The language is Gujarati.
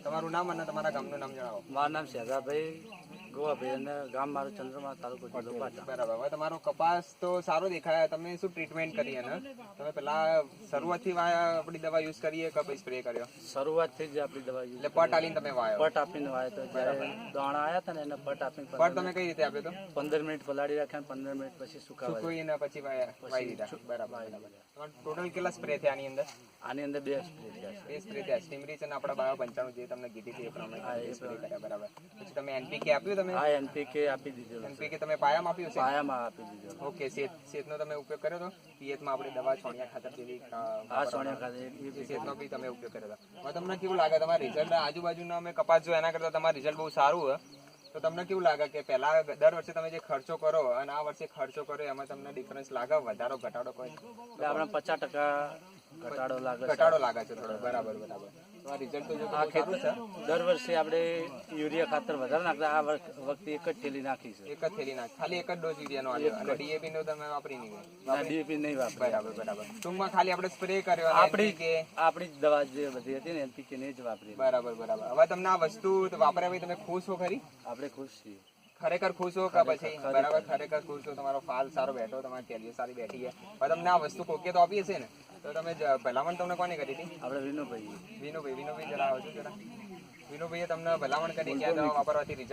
તમારું નામ અને તમારા ગામનું નામ જણાવો. મારું નામ શેજાભાઈ ગોવાભાઈ અને ગામ મારું ચંદ્રમા તાલુકો જિલ્લો પાટણ. બરાબર. હવે તમારો કપાસ તો સારો દેખાય. તમે શું ટ્રીટમેન્ટ કરી એને? તમે પેલા શરૂઆતથી આપણી દવા યુઝ કરીએ કે પછી સ્પ્રે કર્યો? શરૂઆતથી જ આપણી દવા use એટલે પટ આલીને તમે વાયો? પટ આપીને વાય તો જ્યારે દાણા આવ્યા હતા ને એને પટ આપીને પટ તમે કઈ રીતે આપ્યો તો? 15 મિનિટ પલાળી રાખ્યા, 15 મિનિટ પછી સુકાવા સુકવીને પછી વાઈ દીધા. બરાબર. ટોટલ કેટલા સ્પ્રે થયા આની અંદર? આની અંદર 2 સ્પ્રે થયા છે. 2 સ્પ્રે થયા. સ્ટીમરીચ અને આપણા બાયો 95 જે તમને કીધી હતી એ પ્રમાણે સ્પ્રે કર્યા. બરાબર. પછી તમે એનપીકે આપ્યું? તમે હા એનપીકે આપી દીધેલું. એનપીકે તમે પાયામાં આપ્યું છે? પાયામાં આપી દીધેલું. ઓકે. શેતનો તમે ઉપયોગ કર્યો તો? પિયતમાં આપણે દવા છોણિયા ખાતર જેવી આ સોનિયા ખાતે શેતનો બી તમે ઉપયોગ કર્યો હતો. હવે તમને કેવું લાગે તમારા રિઝલ્ટ? આજુબાજુના અમે કપાસ જો એના કરતા તમારું રિઝલ્ટ બહુ સારું હોય તો તમને કેવું લાગે કે પહેલા દર વર્ષે તમે જે ખર્ચો કરો અને આ વર્ષે ખર્ચો કરો એમાં તમને ડિફરન્સ લાગે? વધારો ઘટાડો કોઈ? આપણે 50% ઘટાડો લાગે છે. ઘટાડો લાગે છે થોડો. બરાબર. રિઝલ્ટ તો જો આ બહુ સારું છે. દર વર્ષે આપણે યુરિયા ખાતર વધારે નાખતા, આ વખતે એક જ થેલી નાખી છે. એક જ થેલી નાખ, ખાલી એક જ ડોઝ યુરિયાનો આલ્યો અને ડીએપી નો તમે વાપરી નહીં? ડીએપી નહીં વાપરે. બરાબર. ટૂંકમાં ખાલી આપણે સ્પ્રે કર્યો આપણી જ દવા જે બધી હતી ને એનપીકે ને જ વાપરી. બરાબર. હવે તમને આ વસ્તુ વાપર્યા પછી તમે ખુશ હો ખરી? આપણે ખુશ છીએ. ખરેખર ખુશ હો કે પછી? બરાબર. ખરેખર ખુશ છો. તમારો ફાલ સારો બેઠો, તમારી કેરીઓ સારી બેઠી છે. હવે તમને આ વસ્તુ કોકે તો આપી હશે ને? તો તમે ભલામણ તમને કોને કરી હતી? આપણે વિનુભાઈ વિનુભાઈ જરા આવજો જરા. વિનુભાઈએ તમને ભલામણ કરી કે આ દવા વાપરવાથી રિઝલ્ટ